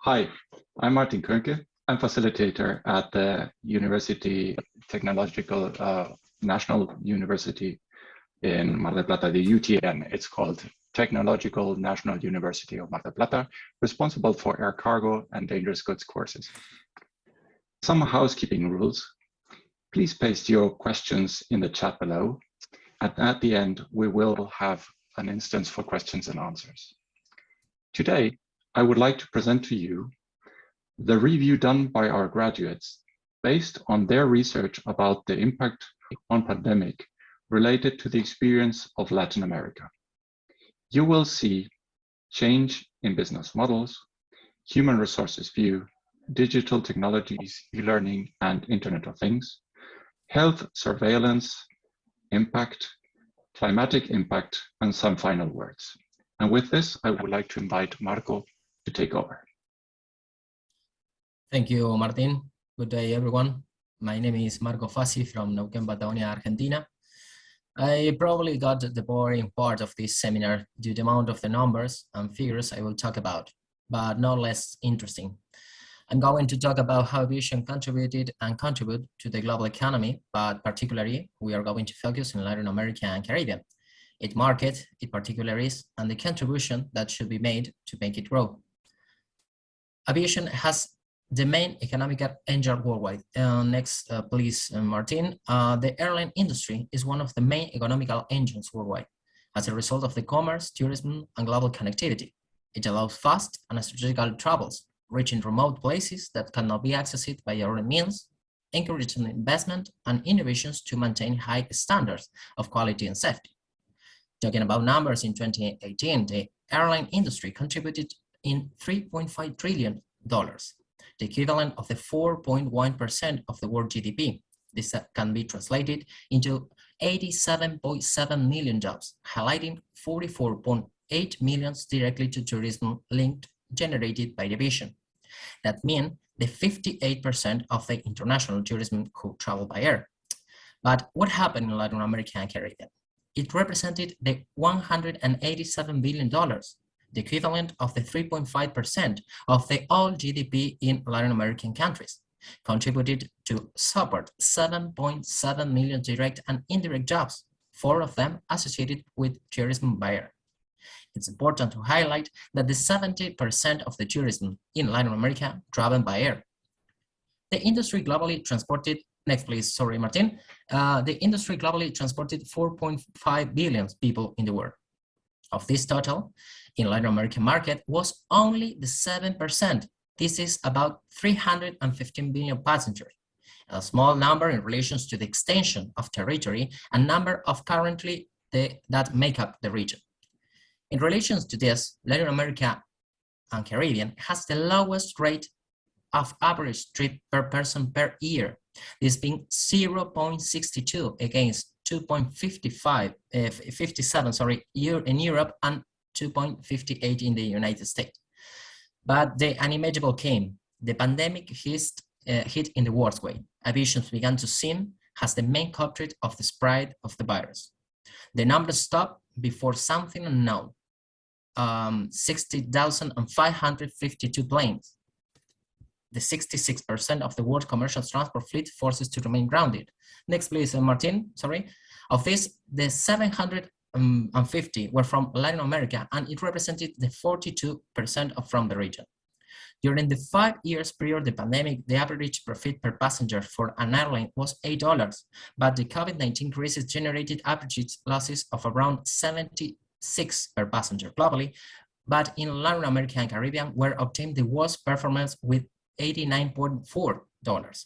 Hi, I'm Martin Könke. I'm facilitator at the University Technological National University in Mar del Plata, the UTN. It's called Technological National University of Mar del Plata, responsible for air cargo and dangerous goods courses. Some housekeeping rules. Please paste your questions in the chat below. And at the end, we will have an instance for questions and answers. Today, I would like to present to you the review done by our graduates based on their research about the impact on pandemic related to the experience of Latin America. You will see change in business models, human resources view, digital technologies, e-learning and Internet of Things, health surveillance, impact, climatic impact, and some final words. And with this, I would like to invite Marco to take over. Thank you, Martin. Good day, everyone. My name is Marco Fassi from Neuquén, Patagonia, Argentina. I probably got the boring part of this seminar due to the amount of the numbers and figures I will talk about, but not less interesting. I'm going to talk about how aviation contributed and contribute to the global economy, but particularly we are going to focus in Latin America and Caribbean, its market, its particularities, and the contribution that should be made to make it grow. Aviation has the main economic engine worldwide. Next, please, Martin. The airline industry is one of the main economical engines worldwide as a result of the commerce, tourism, and global connectivity. It allows fast and strategical travels, reaching remote places that cannot be accessed by other means, encouraging investment and innovations to maintain high standards of quality and safety. Talking about numbers, in 2018, the airline industry contributed in $3.5 trillion, the equivalent of the 4.1% of the world GDP. This can be translated into 87.7 million jobs, highlighting 44.8 million directly to tourism linked generated by aviation. That means the 58% of the international tourism could travel by air. But what happened in Latin America and Caribbean? It represented the $187 billion, the equivalent of the 3.5% of the all GDP in Latin American countries, contributed to support 7.7 million direct and indirect jobs, 4 of them associated with tourism by air. It's important to highlight that the 70% of the tourism in Latin America traveled by air. The industry globally transported, next please, sorry Martin, the industry globally transported 4.5 billion people in the world. Of this total, in Latin American market was only the 7%. This is about 315 billion passengers, a small number in relation to the extension of territory and number of currently that make up the region. In relation to this, Latin America and Caribbean has the lowest rate of average trip per person per year, this being 0.62 against 2.57 in Europe and 2.58 in the United States. But the unimaginable came. The pandemic hit in the worst way. Aviation began to seem as the main culprit of the spread of the virus. The numbers stopped before something unknown. 60,552 planes. The 66% of the world commercial transport fleet forces to remain grounded. Next, please, Martin, sorry. Of this, the 750 were from Latin America, and it represented the 42% from the region. During the 5 years prior to the pandemic, the average profit per passenger for an airline was $8, but the COVID-19 crisis generated average losses of around 76 per passenger globally, but in Latin America and Caribbean were obtained the worst performance with $89.4.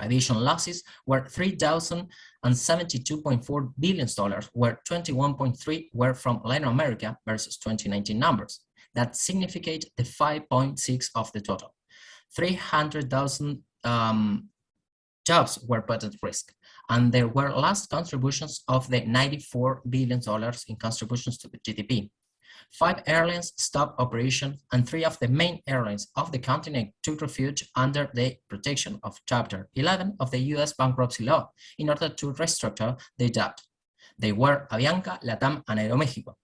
Aviation losses were $3,072.4 billion, where 21.3 were from Latin America versus 2019 numbers. That significate the 5.6 of the total. 300,000 jobs were put at risk, and there were last contributions of the $94 billion in contributions to the GDP. 5 airlines stopped operation, and 3 of the main airlines of the continent took refuge under the protection of Chapter 11 of the US bankruptcy law in order to restructure the debt. They were Avianca, LATAM, and Aeroméxico.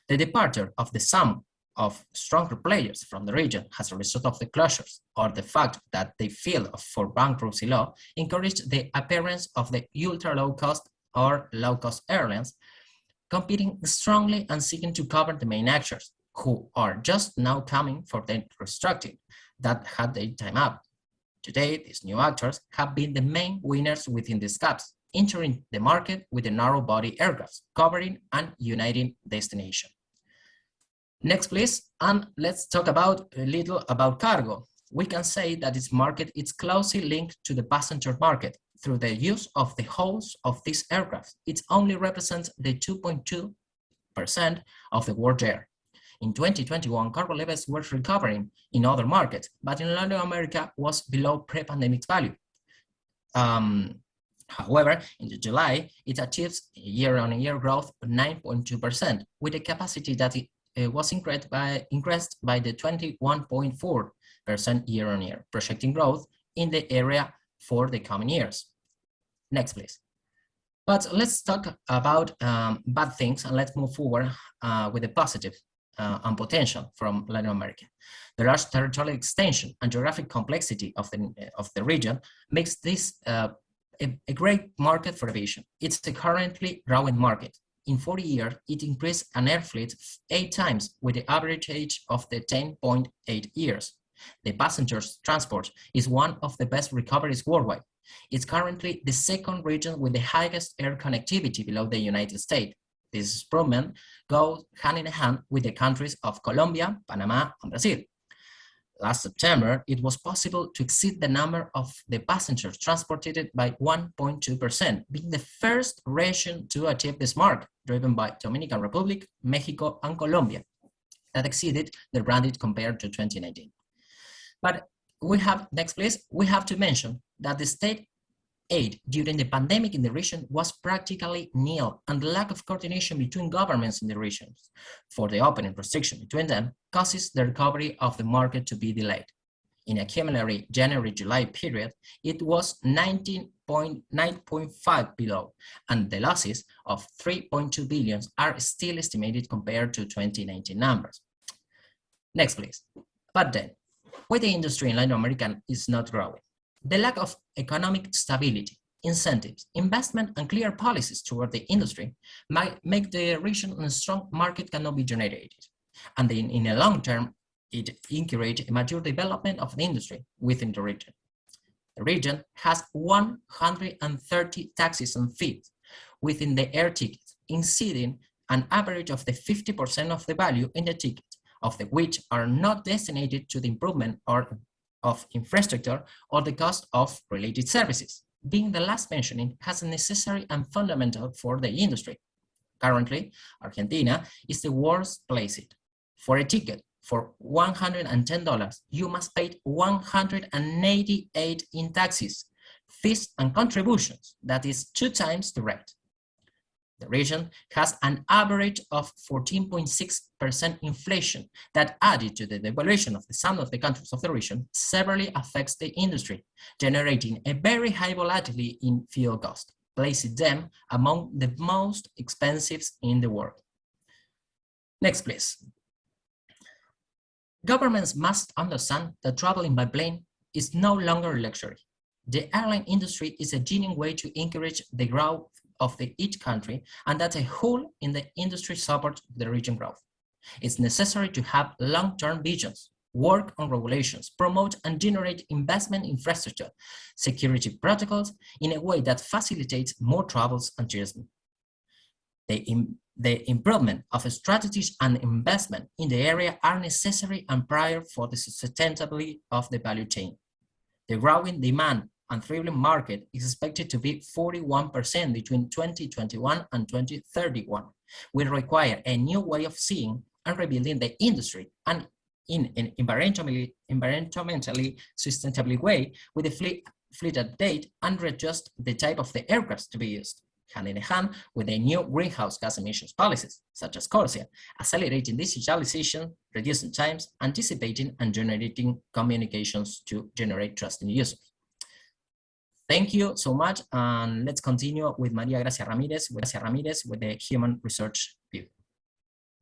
The departure of the sum of stronger players from the region as a result of the closures or the fact that the field for bankruptcy law encouraged the appearance of the ultra-low-cost or low-cost airlines competing strongly and seeking to cover the main actors who are just now coming for the restructuring that had their time up. Today, these new actors have been the main winners within these gaps, entering the market with the narrow-body aircraft, covering and uniting destination. Next, please, and let's talk about a little about cargo. We can say that its market is closely linked to the passenger market through the use of the hulls of these aircraft. It only represents the 2.2% of the world air. In 2021, cargo levels were recovering in other markets, but in Latin America was below pre-pandemic value. However, in July, it achieves year-on-year growth of 9.2%, with a capacity that was increased by the 21.4% year-on-year, projecting growth in the area for the coming years. Next, please. But let's talk about bad things, and let's move forward with the positive and potential from Latin America. The large territorial extension and geographic complexity of the region makes this a great market for aviation. It's a currently growing market. In 40 years, it increased an air fleet 8 times with the average age of the 10.8 years. The passengers transport is one of the best recoveries worldwide. It's currently the second region with the highest air connectivity below the United States. This improvement goes hand in hand with the countries of Colombia, Panama, and Brazil. Last September, it was possible to exceed the number of the passengers transported by 1.2%, being the first region to achieve this mark, driven by Dominican Republic, Mexico, and Colombia, that exceeded the branded compared to 2019. But we have, next please, we have to mention that the state aid during the pandemic in the region was practically nil, and the lack of coordination between governments in the regions for the opening restriction between them causes the recovery of the market to be delayed. In a cumulative January-July period, it was 9.5 below, and the losses of 3.2 billion are still estimated compared to 2019 numbers. Next, please. But then, why the industry in Latin America is not growing? The lack of economic stability, incentives, investment, and clear policies toward the industry might make the region a strong market cannot be generated. And then in the long term, it encourages a mature development of the industry within the region. The region has 130 taxes and fees within the air tickets, exceeding an average of the 50% of the value in the ticket, of which are not designated to the improvement of infrastructure or the cost of related services. Being the last mentioning has a necessary and fundamental for the industry. Currently, Argentina is the worst placed. For a ticket for $110, you must pay 188 in taxes, fees, and contributions. That is 2 times the rate. The region has an average of 14.6% inflation that, added to the devaluation of some of the countries of the region, severely affects the industry, generating a very high volatility in fuel cost, placing them among the most expensive in the world. Next, please. Governments must understand that traveling by plane is no longer a luxury. The airline industry is a genuine way to encourage the growth of each country, and that a whole in the industry supports the region growth. It's necessary to have long-term visions, work on regulations, promote and generate investment infrastructure, security protocols in a way that facilitates more travels and tourism. The improvement of strategies and investment in the area are necessary and prior for the sustainability of the value chain. The growing demand and thriving market is expected to be 41% between 2021 and 2031. We require a new way of seeing and rebuilding the industry, and in an environmentally sustainable way, with a fleet update and readjust the type of the aircraft to be used, hand in hand with the new greenhouse gas emissions policies, such as Corsia, accelerating digitalization, reducing times, anticipating and generating communications to generate trust in users. Thank you so much, and let's continue with Maria Gracia Ramirez with the human research view.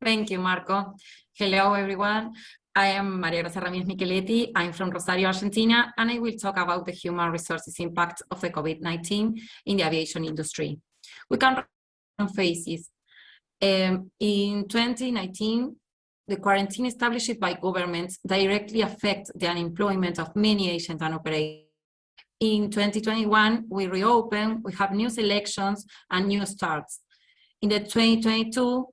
Thank you, Marco. Hello, everyone. I am Maria Rosa Ramírez Micheletti. I'm from Rosario, Argentina, and I will talk about the human resources impact of the COVID-19 in the aviation industry. We can phases. In 2019, the quarantine established by governments directly affect the unemployment of many agents and operators. In 2021, we reopen, we have new selections and new starts. In the 2022,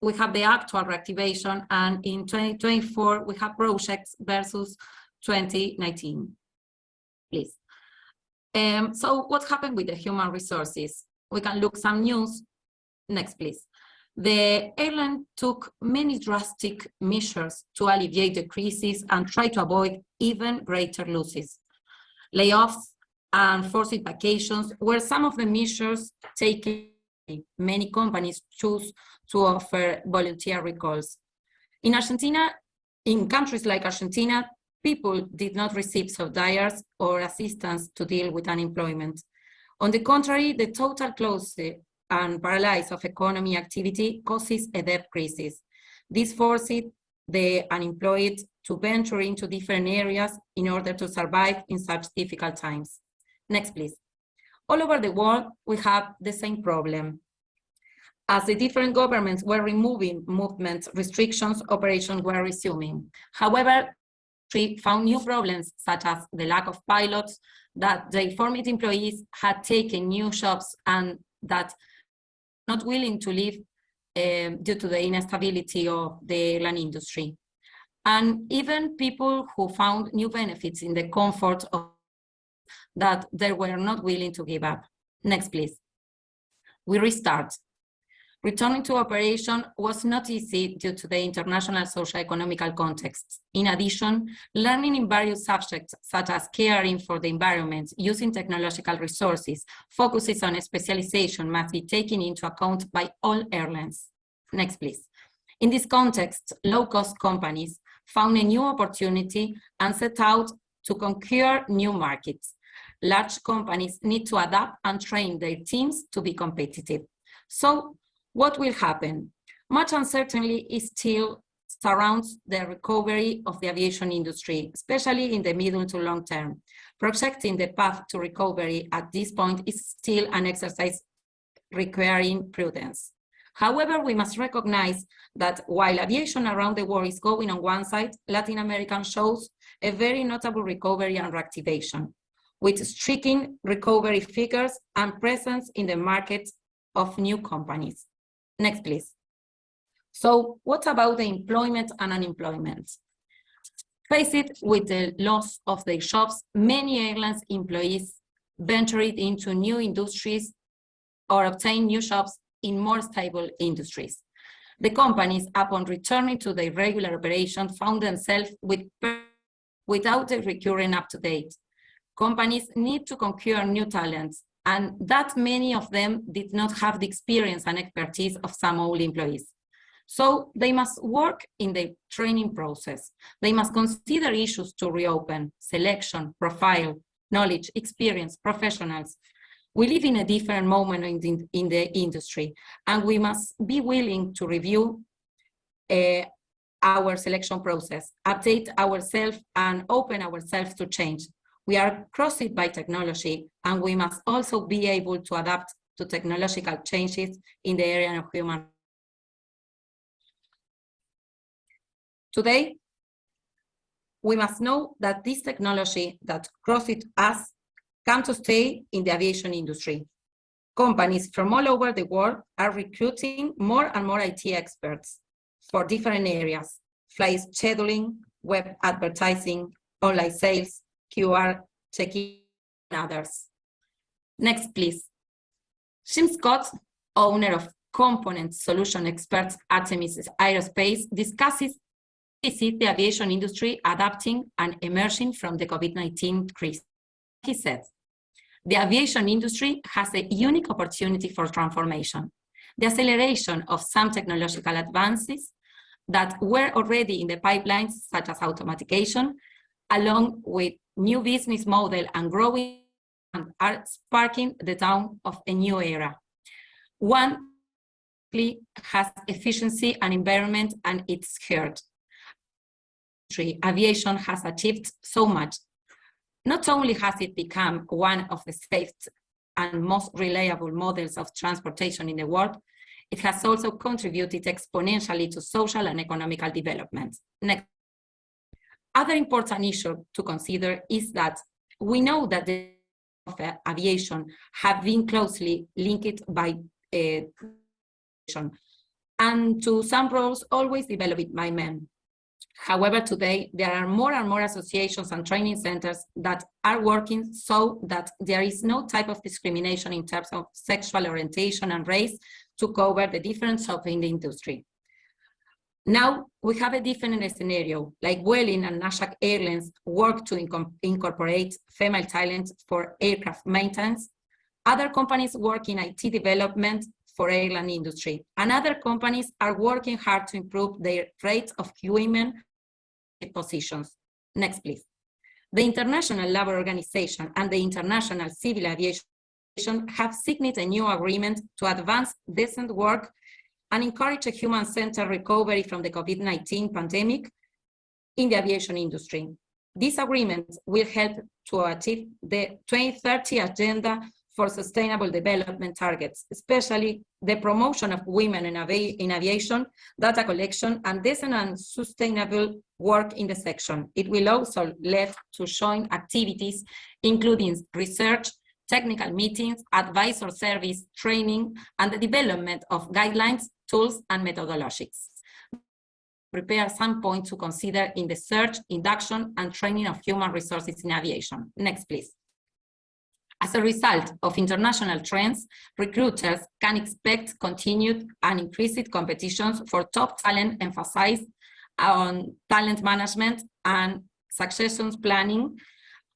we have the actual reactivation, and in 2024, we have projects versus 2019. Please. So what happened with the human resources? We can look some news. Next, please. The airline took many drastic measures to alleviate the crisis and try to avoid even greater losses. Layoffs and forced vacations were some of the measures taken. Many companies choose to offer volunteer recalls. In Argentina, in countries like Argentina, people did not receive subsidies or assistance to deal with unemployment. On the contrary, the total closure and paralysis of economy activity causes a debt crisis. This forced the unemployed to venture into different areas in order to survive in such difficult times. Next, please. All over the world, we have the same problem. As the different governments were removing movement restrictions, operations were resuming. However, we found new problems, such as the lack of pilots, that the former employees had taken new jobs and that not willing to leave due to the instability of the airline industry. And even people who found new benefits in the comfort of that they were not willing to give up. Next, please. We restart. Returning to operation was not easy due to the international socio-economical context. In addition, learning in various subjects, such as caring for the environment, using technological resources, focuses on specialization must be taken into account by all airlines. Next, please. In this context, low-cost companies found a new opportunity and set out to conquer new markets. Large companies need to adapt and train their teams to be competitive. So, what will happen? Much uncertainty still surrounds the recovery of the aviation industry, especially in the middle to long term. Projecting the path to recovery at this point is still an exercise requiring prudence. However, we must recognize that while aviation around the world is going on one side, Latin America shows a very notable recovery and reactivation, with striking recovery figures and presence in the market of new companies. Next, please. So what about the employment and unemployment? Faced with the loss of their jobs, many airlines employees ventured into new industries or obtained new jobs in more stable industries. The companies, upon returning to their regular operation, found themselves without the recurring up-to-date. Companies need to conquer new talents, and that many of them did not have the experience and expertise of some old employees. So they must work in the training process. They must consider issues to reopen, selection, profile, knowledge, experience, professionals. We live in a different moment in the industry, and we must be willing to review our selection process, update ourselves, and open ourselves to change. We are crossed by technology, and we must also be able to adapt to technological changes in the area of human. Today, we must know that this technology that crossed us come to stay in the aviation industry. Companies from all over the world are recruiting more and more IT experts for different areas: flight scheduling, web advertising, online sales, QR, check-in, and others. Next, please. Jim Scott, owner of Component Solution Experts at Aerospace, discusses the aviation industry adapting and emerging from the COVID-19 crisis. He said, the aviation industry has a unique opportunity for transformation. The acceleration of some technological advances that were already in the pipelines, such as automation, along with new business model and growing, are sparking the dawn of a new era. One has efficiency and environment, and it's heard. Aviation has achieved so much. Not only has it become one of the safest and most reliable models of transportation in the world, it has also contributed exponentially to social and economical development. Next. Other important issue to consider is that we know that the aviation have been closely linked by and to some roles always developed by men. However, today there are more and more associations and training centers that are working so that there is no type of discrimination in terms of sexual orientation and race to cover the difference of in the industry. Now we have a different scenario, like Vueling and Nasdaq Airlines work to incorporate female talent for aircraft maintenance. Other companies work in IT development for airline industry, and other companies are working hard to improve their rates of women positions. Next, please. The International Labour Organization and the International Civil Aviation have signed a new agreement to advance decent work and encourage a human-centered recovery from the COVID-19 pandemic in the aviation industry. This agreement will help to achieve the 2030 Agenda for Sustainable Development targets, especially the promotion of women in aviation, data collection, and decent and sustainable work in the section. It will also lead to joint activities, including research, technical meetings, advisor service, training, and the development of guidelines, tools, and methodologies. Prepare some points to consider in the search, induction, and training of human resources in aviation. Next, please. As a result of international trends, recruiters can expect continued and increased competitions for top talent, emphasized on talent management and succession planning,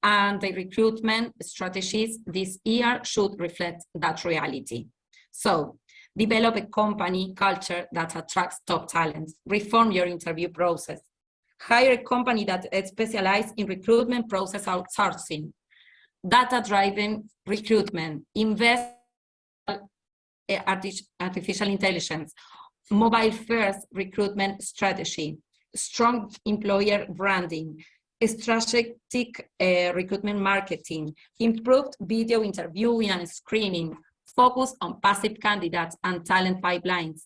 and the recruitment strategies this year should reflect that reality. So, develop a company culture that attracts top talent, reform your interview process, hire a company that specializes in recruitment process outsourcing, data-driven recruitment, invest in artificial intelligence, mobile-first recruitment strategy, strong employer branding, strategic recruitment marketing, improved video interviewing and screening, focus on passive candidates and talent pipelines,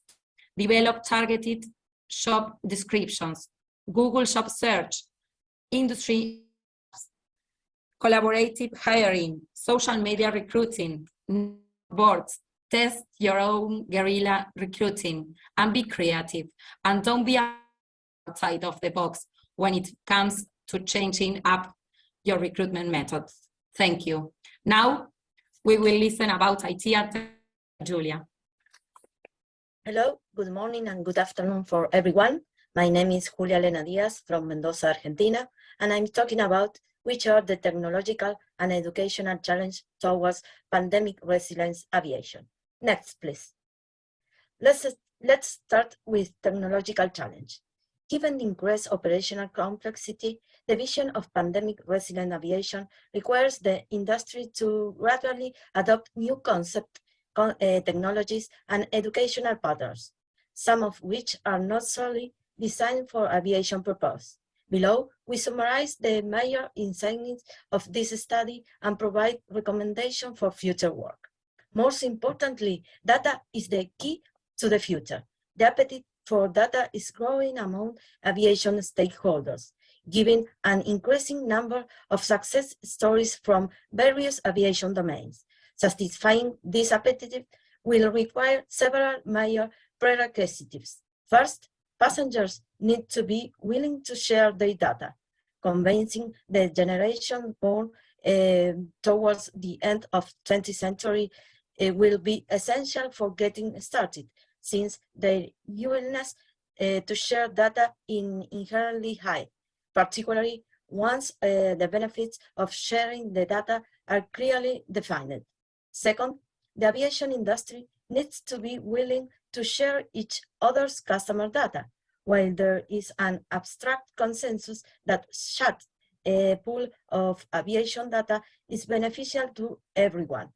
develop targeted job descriptions, Google Job Search, industry collaborative hiring, social media recruiting, boards, test your own guerrilla recruiting, and be creative. And don't be outside of the box when it comes to changing up your recruitment methods. Thank you. Now, we will listen about IT at Julia. Hello, good morning and good afternoon for everyone. My name is Julia Elena Diaz from Mendoza, Argentina, and I'm talking about which are the technological and educational challenges towards pandemic resilience aviation. Next, please. Let's start with technological challenge. Given the increased operational complexity, the vision of pandemic resilient aviation requires the industry to gradually adopt new concepts, technologies, and educational patterns, some of which are not solely designed for aviation purpose. Below, we summarize the major insights of this study and provide recommendations for future work. Most importantly, data is the key to the future. The appetite for data is growing among aviation stakeholders, giving an increasing number of success stories from various aviation domains. Satisfying this appetite will require several major prerequisites. First, passengers need to be willing to share their data. Convincing the generation born towards the end of 20th century will be essential for getting started, since their willingness to share data is inherently high, particularly once the benefits of sharing the data are clearly defined. Second, the aviation industry needs to be willing to share each other's customer data. While there is an abstract consensus that such a pool of aviation data is beneficial to everyone,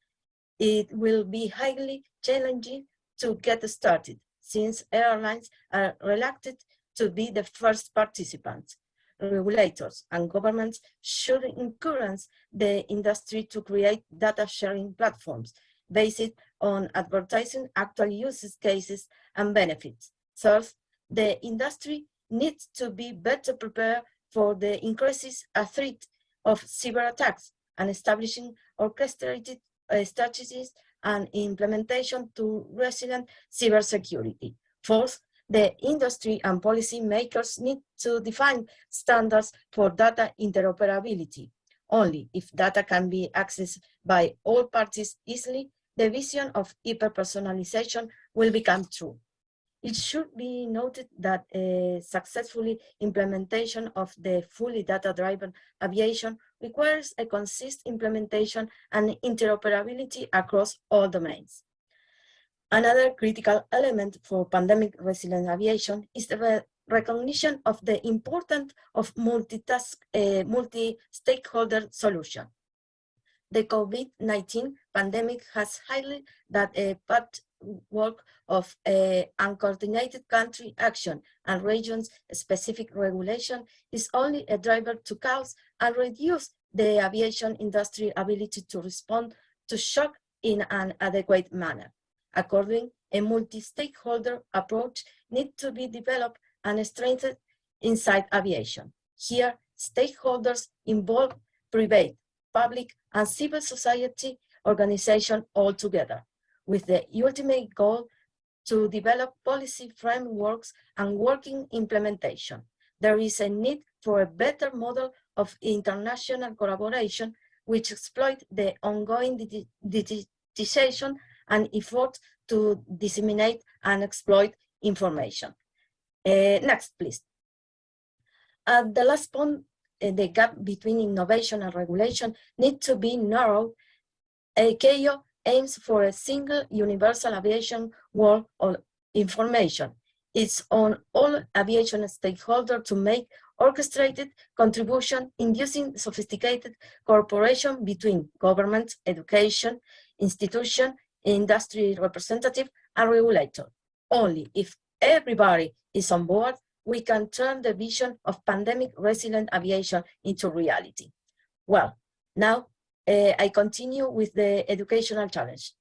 it will be highly challenging to get started, since airlines are reluctant to be the first participants. Regulators and governments should encourage the industry to create data sharing platforms based on advertising actual use cases and benefits. Third, the industry needs to be better prepared for the increases threat of cyber attacks and establishing orchestrated strategies and implementation to resilient cybersecurity. Fourth, the industry and policy makers need to define standards for data interoperability. Only if data can be accessed by all parties easily, the vision of hyper-personalization will become true. It should be noted that a successful implementation of the fully data-driven aviation requires a consistent implementation and interoperability across all domains. Another critical element for pandemic resilient aviation is the recognition of the importance of multi-stakeholder solution. The COVID-19 pandemic has highlighted that a patchwork of uncoordinated country action and region-specific regulation is only a driver to cause and reduce the aviation industry ability to respond to shock in an adequate manner. Accordingly, a multi-stakeholder approach needs to be developed and strengthened inside aviation. Here, stakeholders involve private, public, and civil society organizations all together, with the ultimate goal to develop policy frameworks and working implementation. There is a need for a better model of international collaboration which exploit the ongoing digitization and effort to disseminate and exploit information. Next, please. At the last point, the gap between innovation and regulation needs to be narrowed. ICAO aims for a single universal aviation world of information. It's on all aviation stakeholders to make orchestrated contribution inducing sophisticated cooperation between government, education, institution, industry representative, and regulator. Only if everybody is on board, we can turn the vision of pandemic resilient aviation into reality. Well, now I continue with the educational challenge.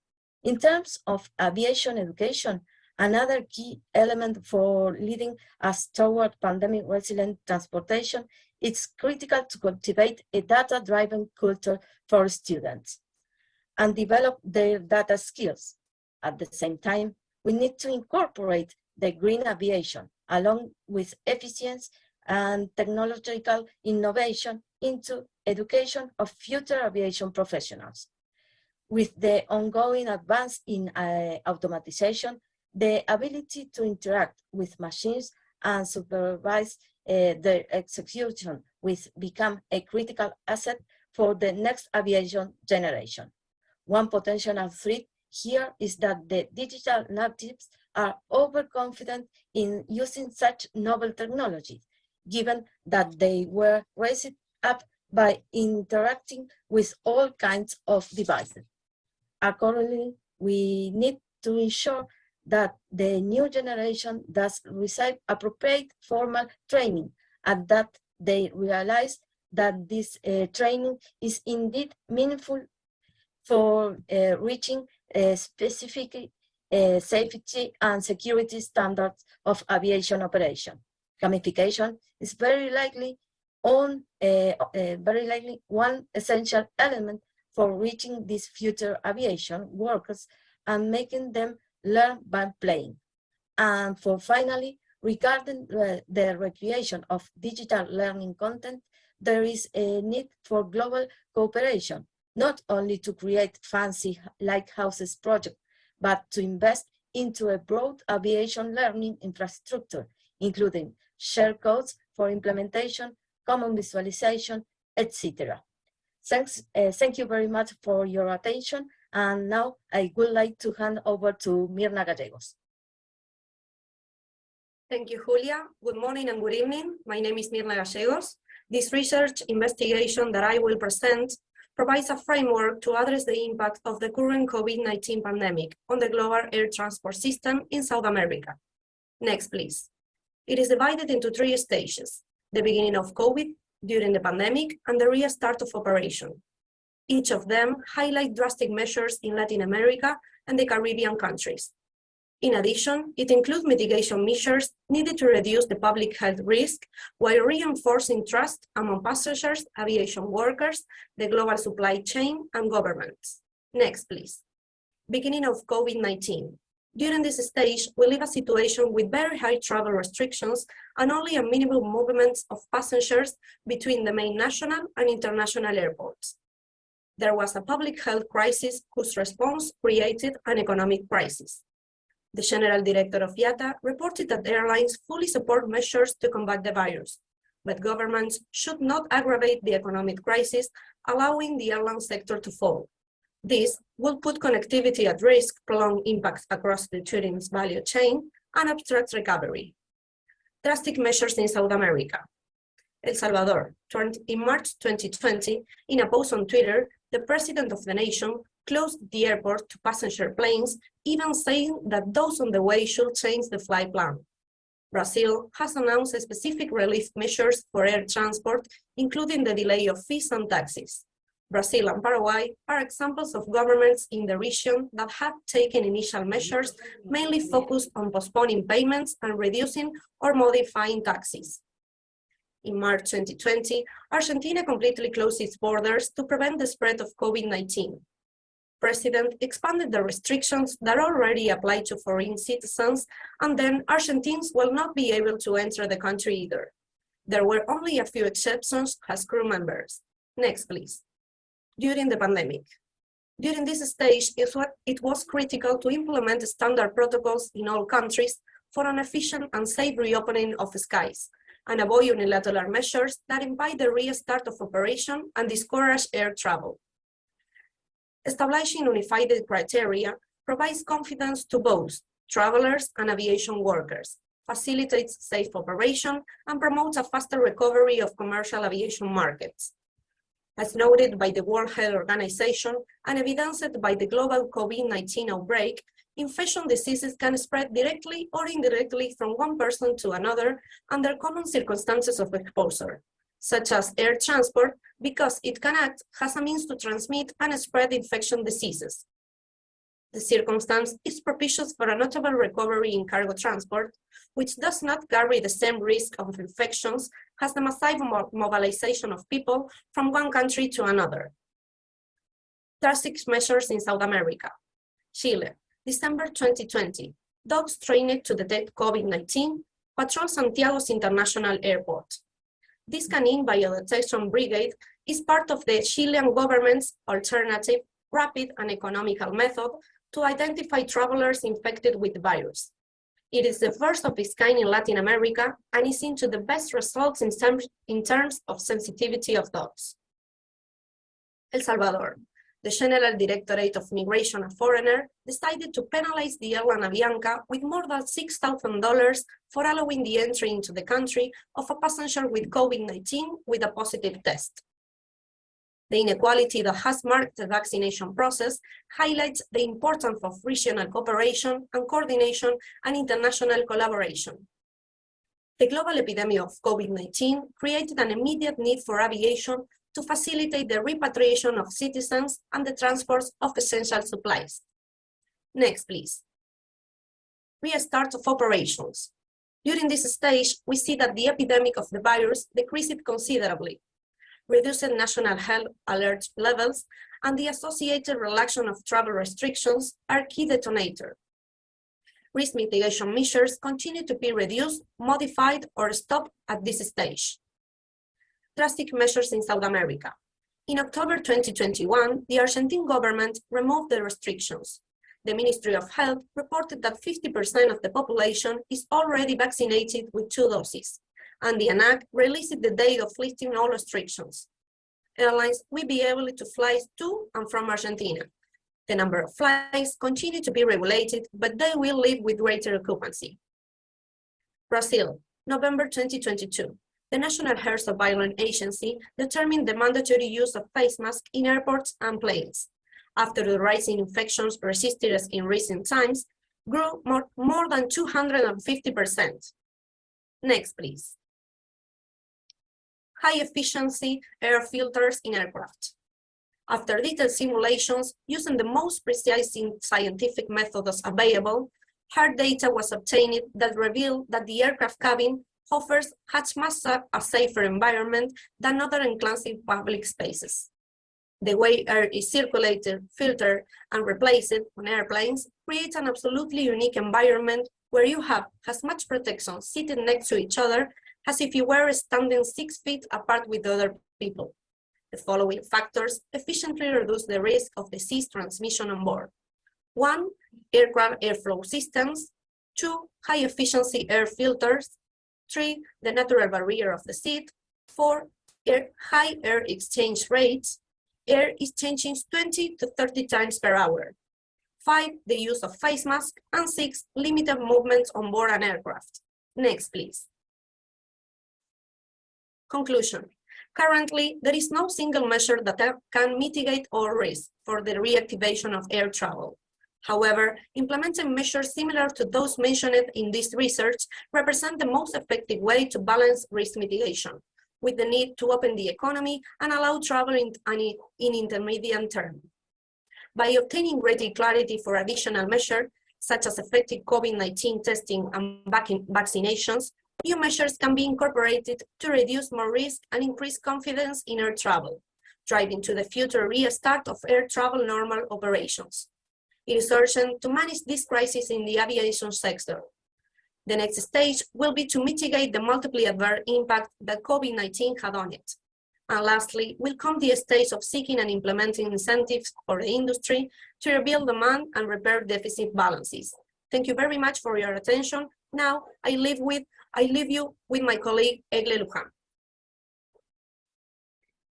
In terms of aviation education, another key element for leading us toward pandemic resilient transportation, it's critical to cultivate a data-driven culture for students and develop their data skills. At the same time, we need to incorporate the green aviation along with efficiency and technological innovation into education of future aviation professionals. With the ongoing advance in automatization, the ability to interact with machines and supervise their execution will become a critical asset for the next aviation generation. One potential threat here is that the digital natives are overconfident in using such novel technologies, given that they were raised up by interacting with all kinds of devices. Accordingly, we need to ensure that the new generation does receive appropriate formal training and that they realize that this training is indeed meaningful for reaching specific safety and security standards of aviation operation. Gamification is very likely one essential element for reaching these future aviation workers and making them learn by playing. And for finally, regarding the recreation of digital learning content, there is a need for global cooperation, not only to create fancy lighthouses projects, but to invest into a broad aviation learning infrastructure, including shared codes for implementation, common visualization, etc. Thank you very much for your attention. And now I would like to hand over to Mirna Gallegos. Thank you, Julia. Good morning and good evening. My name is Mirna Gallegos. This research investigation that I will present provides a framework to address the impact of the current COVID-19 pandemic on the global air transport system in South America. Next, please. It is divided into 3 stages: the beginning of COVID, during the pandemic, and the restart of operation. Each of them highlight drastic measures in Latin America and the Caribbean countries. In addition, it includes mitigation measures needed to reduce the public health risk while reinforcing trust among passengers, aviation workers, the global supply chain, and governments. Next, please. Beginning of COVID-19. During this stage, we live a situation with very high travel restrictions and only a minimum movements of passengers between the main national and international airports. There was a public health crisis whose response created an economic crisis. The General Director of IATA reported that airlines fully support measures to combat the virus, but governments should not aggravate the economic crisis, allowing the airline sector to fall. This will put connectivity at risk, prolong impacts across the tourism value chain, and obstruct recovery. Drastic measures in South America. El Salvador turned in March 2020, in a post on Twitter, the president of the nation closed the airport to passenger planes, even saying that those on the way should change the flight plan. Brazil has announced specific relief measures for air transport, including the delay of fees and taxes. Brazil and Paraguay are examples of governments in the region that have taken initial measures, mainly focused on postponing payments and reducing or modifying taxes. In March 2020, Argentina completely closed its borders to prevent the spread of COVID-19. President expanded the restrictions that already apply to foreign citizens, and then Argentines will not be able to enter the country either. There were only a few exceptions as crew members. Next, please. During the pandemic. During this stage, it was critical to implement standard protocols in all countries for an efficient and safe reopening of skies, and avoid unilateral measures that impede the restart of operation and discourage air travel. Establishing unified criteria provides confidence to both travelers and aviation workers, facilitates safe operation, and promotes a faster recovery of commercial aviation markets. As noted by the World Health Organization and evidenced by the global COVID-19 outbreak, infectious diseases can spread directly or indirectly from one person to another under common circumstances of exposure, such as air transport, because it can act as a means to transmit and spread infectious diseases. The circumstance is propitious for a notable recovery in cargo transport, which does not carry the same risk of infections as the massive mobilization of people from one country to another. Drastic measures in South America. Chile, December 2020, dogs trained to detect COVID-19 patrol Santiago's International Airport. This canine biodetection brigade is part of the Chilean government's alternative, rapid and economical method to identify travelers infected with the virus. It is the first of its kind in Latin America and is into the best results in terms of sensitivity of dogs. El Salvador, the General Directorate of Migration and Foreigner decided to penalize the airline Avianca with more than $6,000 for allowing the entry into the country of a passenger with COVID-19 with a positive test. The inequality that has marked the vaccination process highlights the importance of regional cooperation and coordination and international collaboration. The global epidemic of COVID-19 created an immediate need for aviation to facilitate the repatriation of citizens and the transport of essential supplies. Next, please. Restart of operations. During this stage, we see that the epidemic of the virus decreased considerably, reduced national health alert levels, and the associated relaxation of travel restrictions are key detonator. Risk mitigation measures continue to be reduced, modified, or stopped at this stage. Drastic measures in South America. In October 2021, the Argentine government removed the restrictions. The Ministry of Health reported that 50% of the population is already vaccinated with 2 doses, and the ANAC released the date of lifting all restrictions. Airlines will be able to fly to and from Argentina. The number of flights continue to be regulated, but they will live with greater occupancy. Brazil, November 2022. the National Health Surveillance Agency determined the mandatory use of face masks in airports and planes. After the rise in infections persisted as in recent times, grew more than 250%. Next, please. High efficiency air filters in aircraft. After detailed simulations using the most precise scientific methods available, hard data was obtained that revealed that the aircraft cabin offers much a safer environment than other enclosed public spaces. The way air is circulated, filtered, and replaced on airplanes creates an absolutely unique environment where you have as much protection sitting next to each other as if you were standing 6 feet apart with other people. The following factors efficiently reduce the risk of disease transmission on board. 1, aircraft airflow systems. 2, high efficiency air filters. 3, the natural barrier of the seat. 4, high air exchange rates. Air is changing 20 to 30 times per hour. 5, the use of face masks. And 6, limited movements on board an aircraft. Next, please. Conclusion. Currently, there is no single measure that can mitigate all risk for the reactivation of air travel. However, implementing measures similar to those mentioned in this research represent the most effective way to balance risk mitigation, with the need to open the economy and allow travel in intermediate term. By obtaining greater clarity for additional measures, such as effective COVID-19 testing and vaccinations, new measures can be incorporated to reduce more risk and increase confidence in air travel, driving to the future restart of air travel normal operations. It is urgent to manage this crisis in the aviation sector. The next stage will be to mitigate the multiple adverse impact that COVID-19 had on it. And lastly, will come the stage of seeking and implementing incentives for the industry to rebuild demand and repair deficit balances. Thank you very much for your attention. Now, I leave you with my colleague, Egle Luján.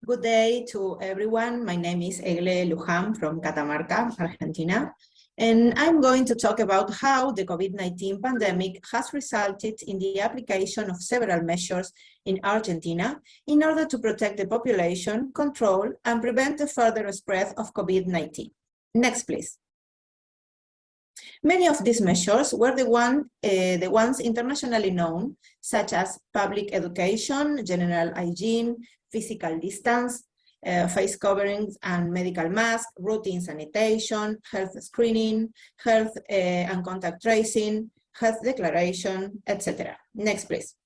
Good day to everyone. My name is Egle Luján from Catamarca, Argentina, and I'm going to talk about how the COVID-19 pandemic has resulted in the application of several measures in Argentina in order to protect the population, control, and prevent the further spread of COVID-19. Next, please. Many of these measures were the ones internationally known, such as public education, general hygiene, physical distance, face coverings and medical masks, routine sanitation, health screening, health and contact tracing, health declaration, etc. Next, please.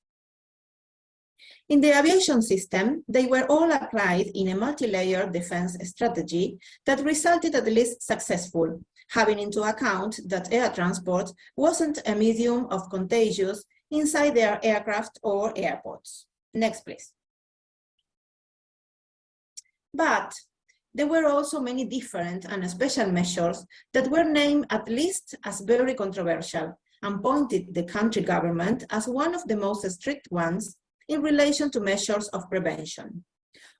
In the aviation system, they were all applied in a multi-layered defense strategy that resulted at least successful, having into account that air transport wasn't a medium of contagious inside their aircraft or airports. Next, please. But there were also many different and special measures that were named at least as very controversial and pointed the country government as one of the most strict ones in relation to measures of prevention.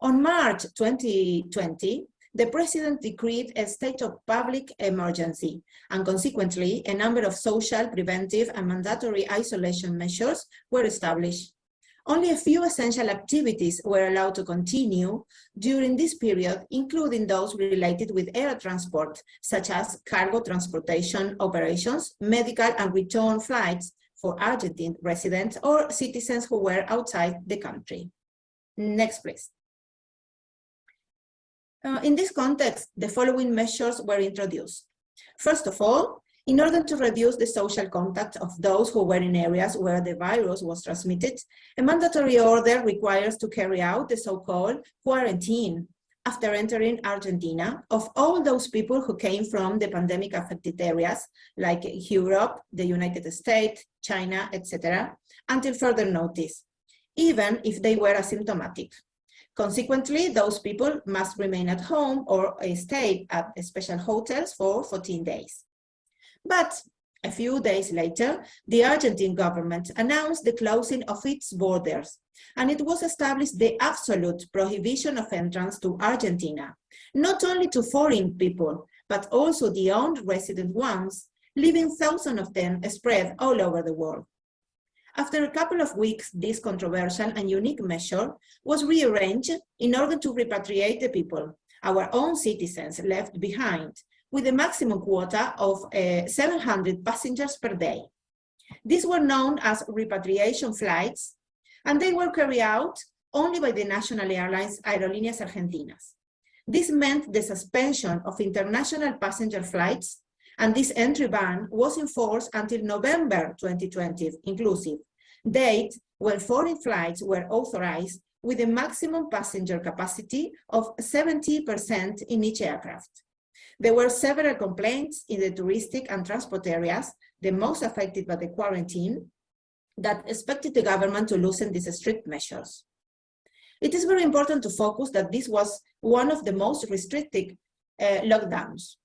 On March 2020, the president decreed a state of public emergency, and consequently, a number of social, preventive, and mandatory isolation measures were established. Only a few essential activities were allowed to continue during this period, including those related with air transport, such as cargo transportation operations, medical and return flights for Argentine residents or citizens who were outside the country. Next, please. In this context, the following measures were introduced. First of all, in order to reduce the social contact of those who were in areas where the virus was transmitted, a mandatory order requires to carry out the so-called quarantine after entering Argentina of all those people who came from the pandemic-affected areas, like Europe, the United States, China, etc., until further notice, even if they were asymptomatic. Consequently, those people must remain at home or stay at special hotels for 14 days. But a few days later, the Argentine government announced the closing of its borders, and it was established the absolute prohibition of entrance to Argentina, not only to foreign people, but also the own resident ones, leaving thousands of them spread all over the world. After a couple of weeks, this controversial and unique measure was rearranged in order to repatriate the people, our own citizens left behind, with a maximum quota of 700 passengers per day. These were known as repatriation flights, and they were carried out only by the national airlines Aerolíneas Argentinas. This meant the suspension of international passenger flights, and this entry ban was in force until November 2020 inclusive, date when foreign flights were authorized with a maximum passenger capacity of 70% in each aircraft. There were several complaints in the touristic and transport areas, the most affected by the quarantine, that expected the government to loosen these strict measures. It is very important to focus that this was one of the most restrictive lockdowns.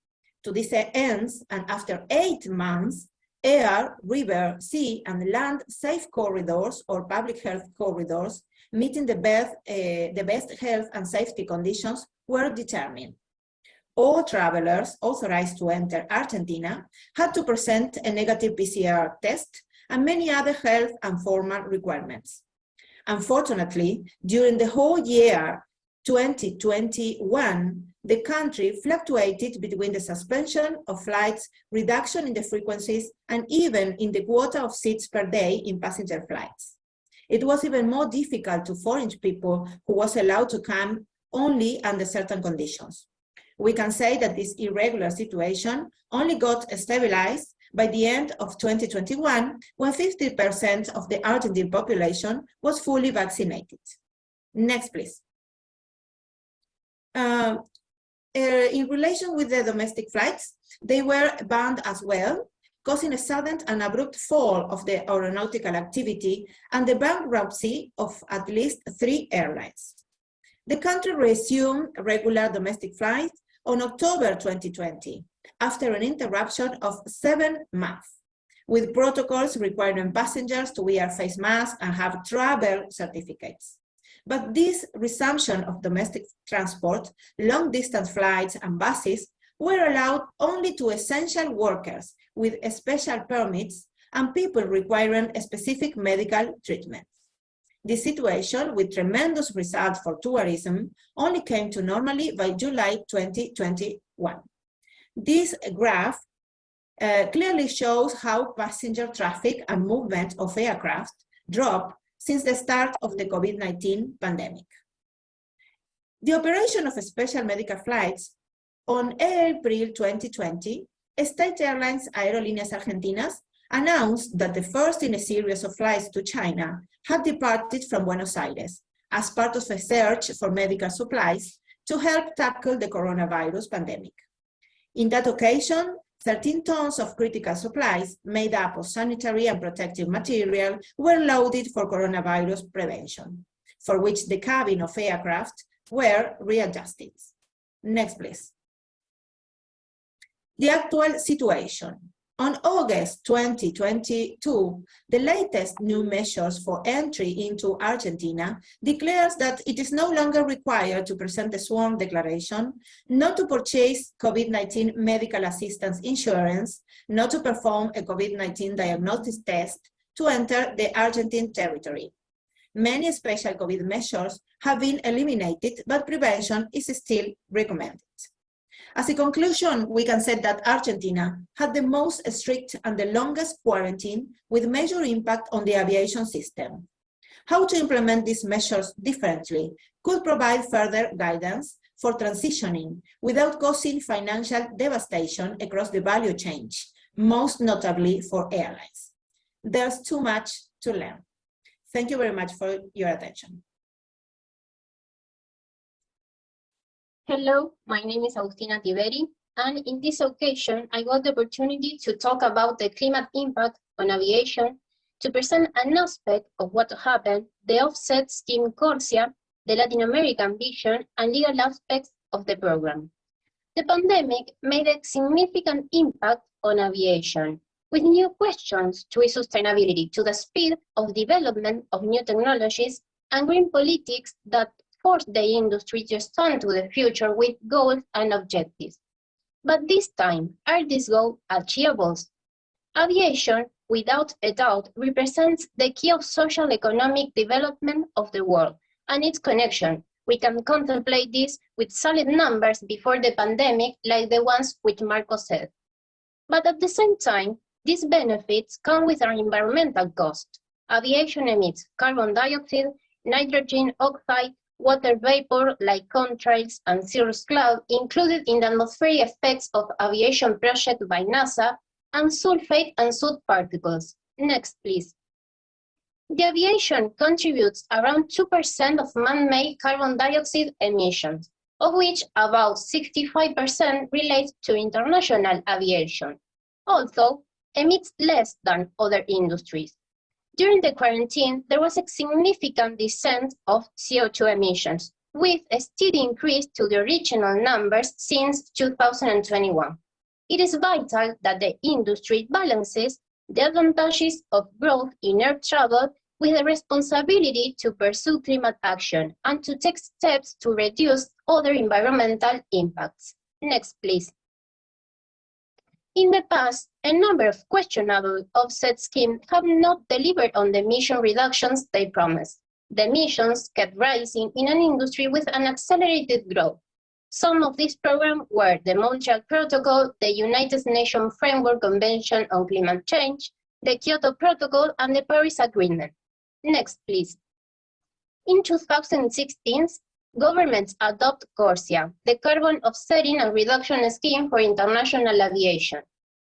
To this end, and after 8 months, air, river, sea, and land safe corridors or public health corridors meeting the best health and safety conditions were determined. All travelers authorized to enter Argentina had to present a negative PCR test and many other health and formal requirements. Unfortunately, during the whole year 2021, the country fluctuated between the suspension of flights, reduction in the frequencies, and even in the quota of seats per day in passenger flights. It was even more difficult to foreign people who was allowed to come only under certain conditions. We can say that this irregular situation only got stabilized by the end of 2021, when 50% of the Argentine population was fully vaccinated. Next, please. In relation with the domestic flights, they were banned as well, causing a sudden and abrupt fall of the aeronautical activity and the bankruptcy of at least 3 airlines. The country resumed regular domestic flights on October 2020, after an interruption of 7 months, with protocols requiring passengers to wear face masks and have travel certificates. But this resumption of domestic transport, long-distance flights and buses were allowed only to essential workers with special permits and people requiring a specific medical treatment. This situation, with tremendous results for tourism, only came to normality by July 2021. This graph clearly shows how passenger traffic and movement of aircraft dropped since the start of the COVID-19 pandemic. The operation of special medical flights on April 2020, State Airlines Aerolíneas Argentinas announced that the first in a series of flights to China had departed from Buenos Aires as part of a search for medical supplies to help tackle the coronavirus pandemic. In that occasion, 13 tons of critical supplies made up of sanitary and protective material were loaded for coronavirus prevention, for which the cabin of aircraft were readjusted. Next, please. The actual situation. On August 2022, the latest new measures for entry into Argentina declares that it is no longer required to present a sworn declaration, not to purchase COVID-19 medical assistance insurance, not to perform a COVID-19 diagnosis test to enter the Argentine territory. Many special COVID measures have been eliminated, but prevention is still recommended. As a conclusion, we can say that Argentina had the most strict and the longest quarantine with major impact on the aviation system. How to implement these measures differently could provide further guidance for transitioning without causing financial devastation across the value chain, most notably for airlines. There's too much to learn. Thank you very much for your attention. Hello, my name is Agustina Tiberi, and in this occasion, I got the opportunity to talk about the climate impact on aviation, to present an aspect of what happened, the offset scheme Corsia, the Latin American vision, and legal aspects of the program. The pandemic made a significant impact on aviation, with new questions to its sustainability, to the speed of development of new technologies, and green politics that force the industry to stand to the future with goals and objectives. But this time, are these goals achievable? Aviation without a doubt, represents the key of social economic development of the world and its connection. We can contemplate this with solid numbers before the pandemic, like the ones which Marco said. But at the same time, these benefits come with an environmental cost. Aviation emits carbon dioxide, nitrogen oxide, water vapor like contrails and cirrus cloud included in the atmospheric effects of aviation project by NASA, and sulfate and soot particles. Next, please. The aviation contributes around 2% of man-made carbon dioxide emissions, of which about 65% relates to international aviation, although emits less than other industries. During the quarantine, there was a significant descent of CO2 emissions, with a steady increase to the original numbers since 2021. It is vital that the industry balances the advantages of growth in air travel with the responsibility to pursue climate action and to take steps to reduce other environmental impacts. Next, please. In the past, a number of questionable offset schemes have not delivered on the emission reductions they promised. The emissions kept rising in an industry with an accelerated growth. Some of these programs were the Montreal Protocol, the United Nations Framework Convention on Climate Change, the Kyoto Protocol, and the Paris Agreement. Next, please. In 2016, governments adopt CORSIA, the Carbon Offsetting and Reduction Scheme for International Aviation.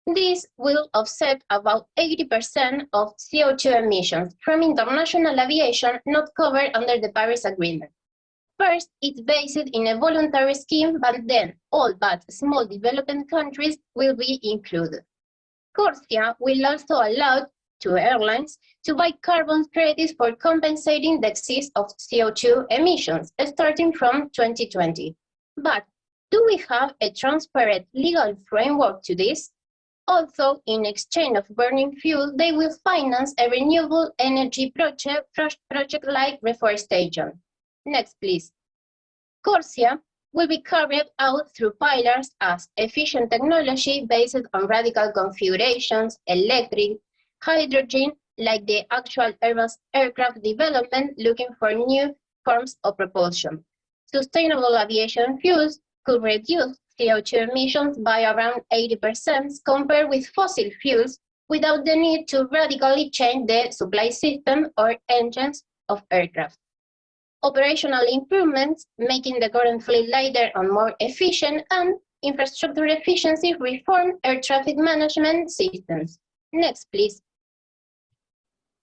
This will offset about 80% of CO2 emissions from international aviation not covered under the Paris Agreement. First, it's based in a voluntary scheme, but then all but small developing countries will be included. CORSIA will also allow to airlines to buy carbon credits for compensating the excess of CO2 emissions, starting from 2020. But do we have a transparent legal framework to this? Also, in exchange of burning fuel, they will finance a renewable energy project like reforestation. Next, please. CORSIA will be carried out through pillars as efficient technology based on radical configurations, electric, hydrogen, like the actual Airbus aircraft development looking for new forms of propulsion. Sustainable aviation fuels could reduce CO2 emissions by around 80% compared with fossil fuels without the need to radically change the supply system or engines of aircraft. Operational improvements, making the current fleet lighter and more efficient, and infrastructure efficiency reform air traffic management systems. Next, please.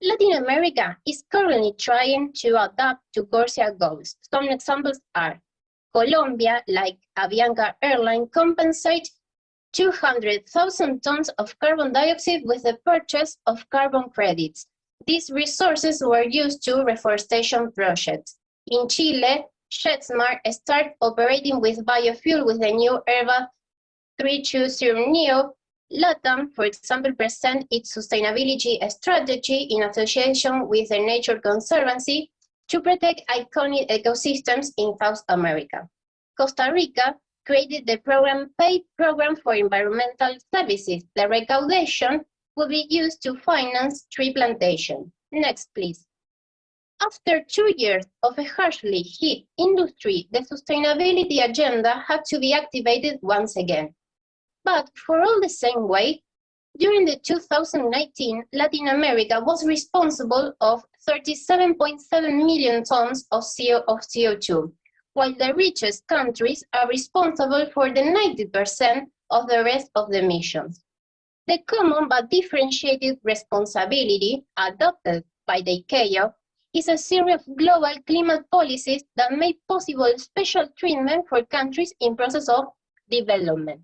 Latin America is currently trying to adapt to CORSIA goals. Some examples are Colombia, like Avianca airline, compensates 200,000 tons of carbon dioxide with the purchase of carbon credits. These resources were used to reforestation projects. In Chile, JetSmart started operating with biofuel with the new Airbus 320neo. LATAM, for example, presents its sustainability strategy in association with the Nature Conservancy to protect iconic ecosystems in South America. Costa Rica created the program PAY Program for Environmental Services. The recaudation will be used to finance tree plantation. Next, please. After 2 years of a harshly hit industry, the sustainability agenda had to be activated once again. But for all the same way, during the 2019, Latin America was responsible of 37.7 million tons of CO2, while the richest countries are responsible for the 90% of the rest of the emissions. The common but differentiated responsibility adopted by the ICAO is a series of global climate policies that made possible special treatment for countries in process of development.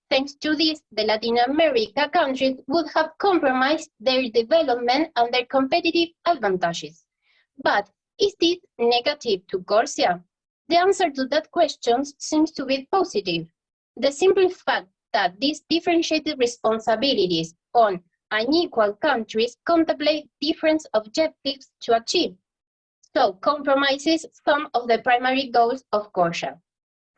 Thanks to this, the Latin America countries would have compromised their development and their competitive advantages. But is this negative to CORSIA? The answer to that question seems to be positive. The simple fact that these differentiated responsibilities on unequal countries contemplate different objectives to achieve, so compromises some of the primary goals of CORSIA.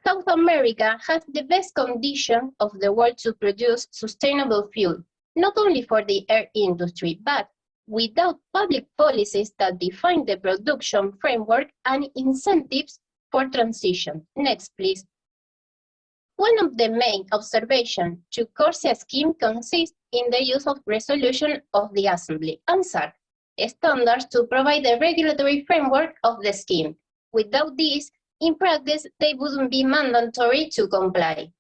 South America has the best condition of the world to produce sustainable fuel, not only for the air industry, but without public policies that define the production framework and incentives for transition. Next, please. One of the main observations to CORSIA scheme consists in the use of resolution of the Assembly, ANSAR, standards to provide the regulatory framework of the scheme. Without this, in practice, they wouldn't be mandatory to comply.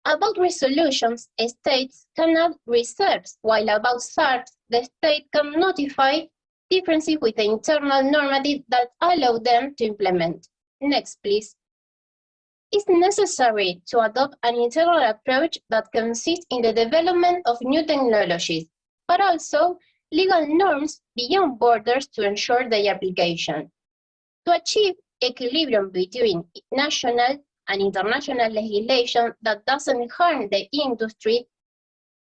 About resolutions, states can add reserves, while about SARs, the state can notify differences with the internal normative that allow them to implement. Next, please. It's necessary to adopt an integral approach that consists in the development of new technologies, but also legal norms beyond borders to ensure their application. To achieve equilibrium between national and international legislation that doesn't harm the industry,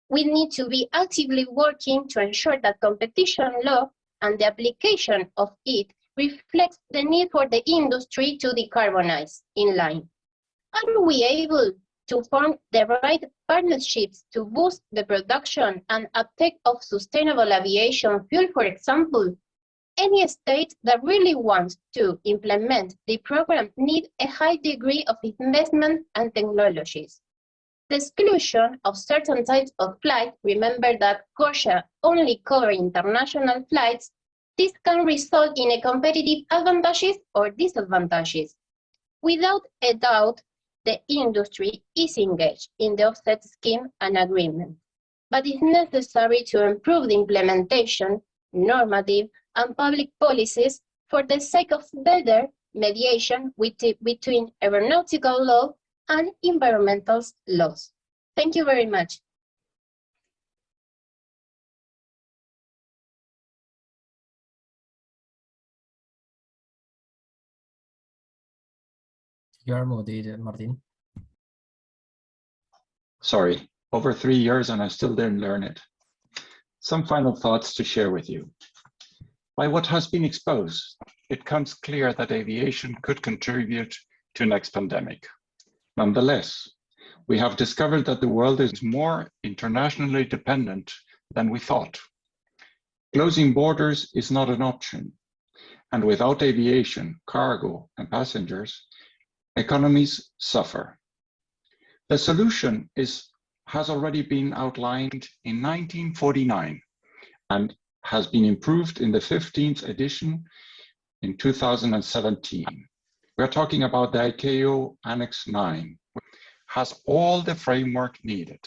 we need to be actively working to ensure that competition law and the application of it reflects the need for the industry to decarbonize in line. Are we able to form the right partnerships to boost the production and uptake of sustainable aviation fuel, for example? Any state that really wants to implement the program needs a high degree of investment and technologies. The exclusion of certain types of flight, remember that CORSIA only covers international flights, this can result in a competitive advantages or disadvantages. Without a doubt, the industry is engaged in the offset scheme and agreement, but it's necessary to improve the implementation, normative, and public policies for the sake of better mediation between aeronautical law and environmental laws. Thank you very much. You are muted, Martin. Sorry, over 3 years and I still didn't learn it. Some final thoughts to share with you. By what has been exposed, it becomes clear that aviation could contribute to next pandemic. Nonetheless, we have discovered that the world is more internationally dependent than we thought. Closing borders is not an option, and without aviation, cargo, and passengers, economies suffer. The solution has already been outlined in 1949 and has been improved in the 15th edition in 2017. We're talking about the ICAO Annex 9, which has all the framework needed.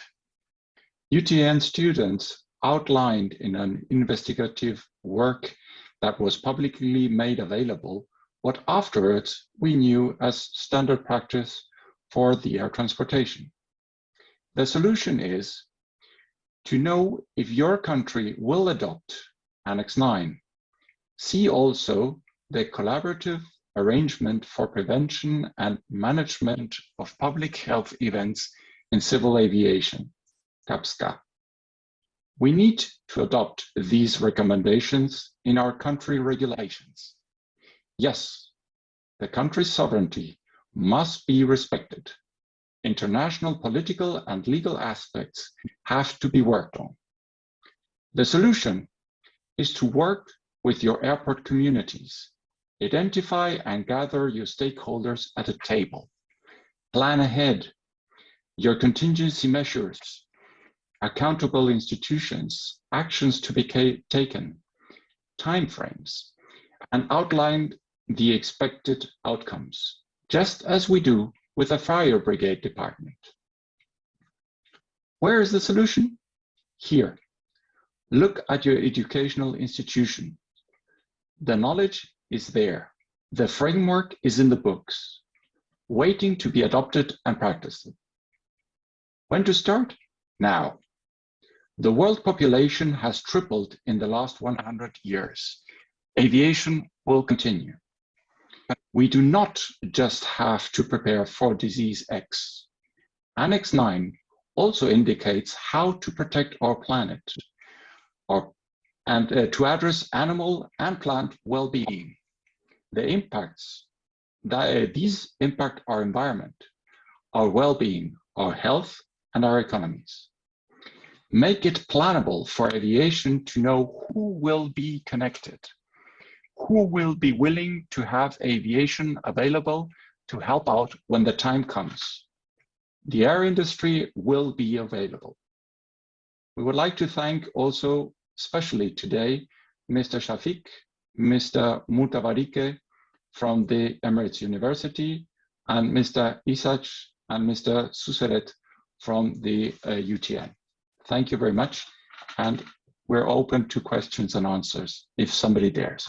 UTN students outlined in an investigative work that was publicly made available what afterwards we knew as standard practice for the air transportation. The solution is to know if your country will adopt Annex 9. See also the collaborative arrangement for prevention and management of public health events in civil aviation, CAPSCA. We need to adopt these recommendations in our country regulations. Yes, the country's sovereignty must be respected. International political and legal aspects have to be worked on. The solution is to work with your airport communities. Identify and gather your stakeholders at a table. Plan ahead your contingency measures, accountable institutions, actions to be taken, timeframes, and outline the expected outcomes, just as we do with a fire brigade department. Where is the solution? Here. Look at your educational institution. The knowledge is there. The framework is in the books, waiting to be adopted and practiced. When to start? Now. The world population has tripled in the last 100 years. Aviation will continue. We do not just have to prepare for disease X. Annex 9 also indicates how to protect our planet and to address animal and plant well-being. The impacts, these impact our environment, our well-being, our health, and our economies. Make it plannable for aviation to know who will be connected, who will be willing to have aviation available to help out when the time comes. The air industry will be available. We would like to thank also, especially today, Mr. Shafiq, Mr. Mutawarike from the Emirates University, and Mr. Isach and Mr. Suseret from the UTN. Thank you very much, and we're open to questions and answers if somebody dares.